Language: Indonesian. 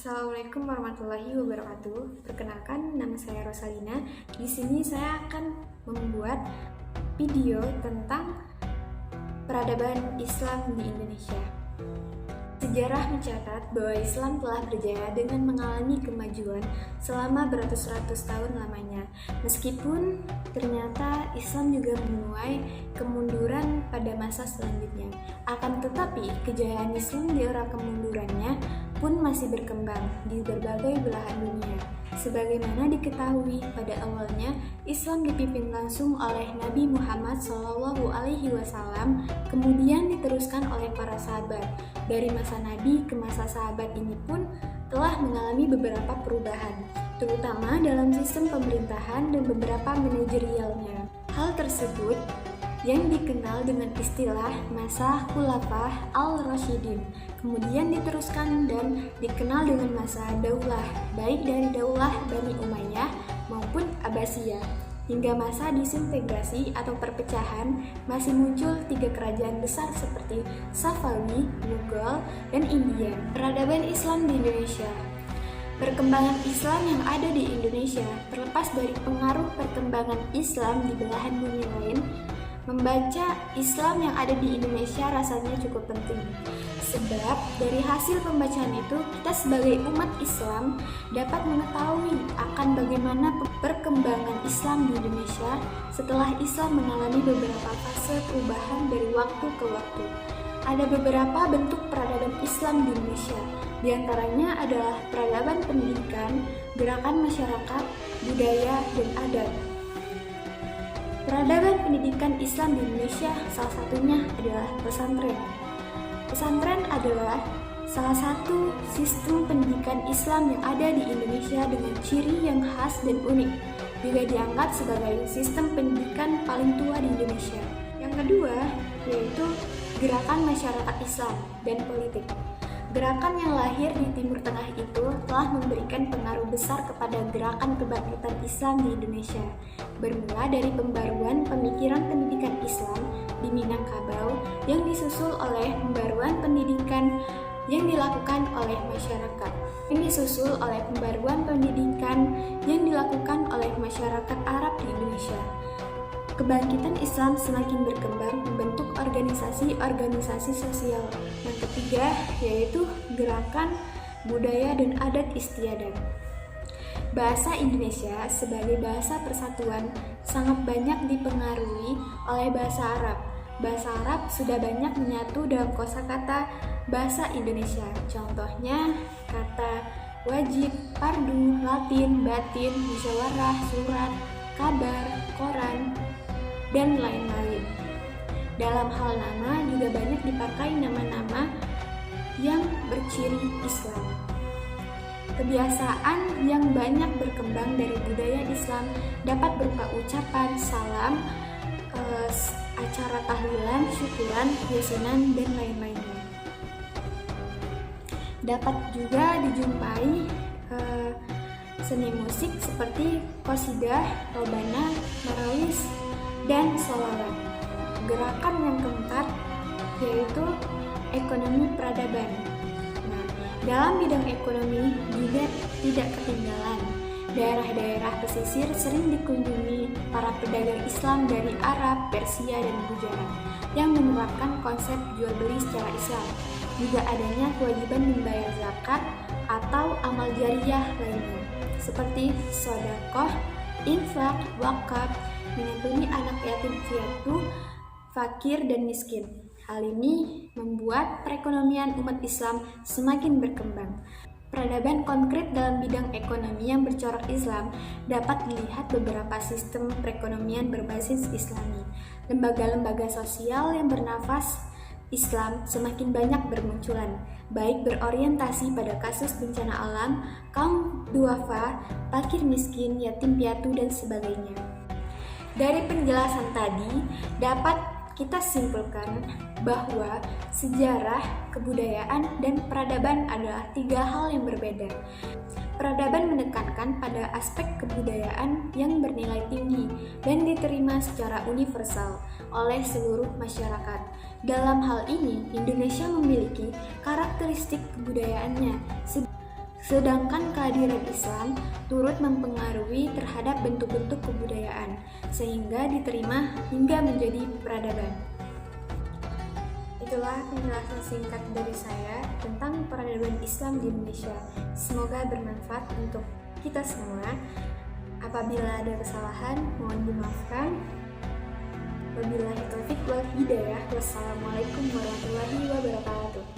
Assalamualaikum warahmatullahi wabarakatuh. Perkenalkan, nama saya Rosalina. Di sini saya akan membuat video tentang peradaban Islam di Indonesia. Sejarah mencatat bahwa Islam telah berjaya dengan mengalami kemajuan selama beratus-ratus tahun lamanya. Meskipun ternyata Islam juga menuai kemunduran pada masa selanjutnya. Akan tetapi, kejayaan Islam di era kemundurannya pun masih berkembang di berbagai belahan dunia. Sebagaimana diketahui, pada awalnya Islam dipimpin langsung oleh Nabi Muhammad SAW, kemudian diteruskan oleh para sahabat. Dari masa Nabi ke masa sahabat ini pun telah mengalami beberapa perubahan, terutama dalam sistem pemerintahan dan beberapa manajerialnya. Hal tersebut yang dikenal dengan istilah masa Khulafah al-Rasyidin, kemudian diteruskan dan dikenal dengan masa Daulah, baik dari Daulah Bani Umayyah maupun Abbasiyah, hingga masa disintegrasi atau perpecahan masih muncul 3 kerajaan besar seperti Safawi, Mughal, dan India. Peradaban Islam di Indonesia. Perkembangan Islam yang ada di Indonesia, terlepas dari pengaruh perkembangan Islam di belahan bumi lain, membaca Islam yang ada di Indonesia rasanya cukup penting. Sebab dari hasil pembacaan itu, kita sebagai umat Islam dapat mengetahui akan bagaimana perkembangan Islam di Indonesia setelah Islam mengalami beberapa fase perubahan dari waktu ke waktu. Ada beberapa bentuk peradaban Islam di Indonesia. Di antaranya adalah peradaban pendidikan, gerakan masyarakat, budaya, dan adat. Peradaban pendidikan Islam di Indonesia salah satunya adalah pesantren. Pesantren adalah salah satu sistem pendidikan Islam yang ada di Indonesia dengan ciri yang khas dan unik. Juga dianggap sebagai sistem pendidikan paling tua di Indonesia. Yang kedua yaitu gerakan masyarakat Islam dan politik. Gerakan yang lahir di Timur Tengah itu telah memberikan pengaruh besar kepada gerakan kebangkitan Islam di Indonesia, bermula dari pembaruan pemikiran pendidikan Islam di Minangkabau yang disusul oleh pembaruan pendidikan yang dilakukan oleh masyarakat. Yang disusul oleh pembaruan pendidikan yang dilakukan oleh masyarakat Arab di Indonesia. Kebangkitan Islam semakin berkembang membentuk organisasi-organisasi sosial. Yang ketiga yaitu gerakan budaya dan adat istiadat. Bahasa Indonesia sebagai bahasa persatuan sangat banyak dipengaruhi oleh bahasa Arab. Bahasa Arab sudah banyak menyatu dalam kosakata bahasa Indonesia. Contohnya kata wajib, fardu, latin, batin, musyawarah, surat, kabar, koran, dan lain-lain. Dalam hal nama juga banyak dipakai nama-nama yang berciri Islam. Kebiasaan yang banyak berkembang dari budaya Islam dapat berupa ucapan, salam, acara tahlilan, syukuran, yasinan, dan lain-lainnya. Dapat juga dijumpai seni musik seperti qasidah, robana, marawis, dan sholawat. Gerakan yang keempat yaitu ekonomi peradaban. Nah, dalam bidang ekonomi juga tidak ketinggalan. Daerah-daerah pesisir sering dikunjungi para pedagang Islam dari Arab, Persia, dan Gujarat yang menerapkan konsep jual beli secara Islam. Juga adanya kewajiban membayar zakat atau amal jariyah lainnya seperti sedekah, infak, wakaf, menyantuni anak yatim piatu, fakir, dan miskin. Hal ini membuat perekonomian umat Islam semakin berkembang. Peradaban konkret dalam bidang ekonomi yang bercorak Islam dapat dilihat beberapa sistem perekonomian berbasis Islami. Lembaga-lembaga sosial yang bernafas Islam semakin banyak bermunculan, baik berorientasi pada kasus bencana alam, kaum duafa, fakir miskin, yatim piatu, dan sebagainya. Dari penjelasan tadi, dapat kita simpulkan bahwa sejarah, kebudayaan, dan peradaban adalah 3 hal yang berbeda. Peradaban menekankan pada aspek kebudayaan yang bernilai tinggi dan diterima secara universal oleh seluruh masyarakat. Dalam hal ini, Indonesia memiliki karakteristik kebudayaannya Sedangkan kehadiran Islam turut mempengaruhi terhadap bentuk-bentuk kebudayaan, sehingga diterima hingga menjadi peradaban. Itulah penjelasan singkat dari saya tentang peradaban Islam di Indonesia. Semoga bermanfaat untuk kita semua. Apabila ada kesalahan, mohon dimaafkan. Wabillahi taufiq wal hidayah. Wassalamualaikum warahmatullahi wabarakatuh.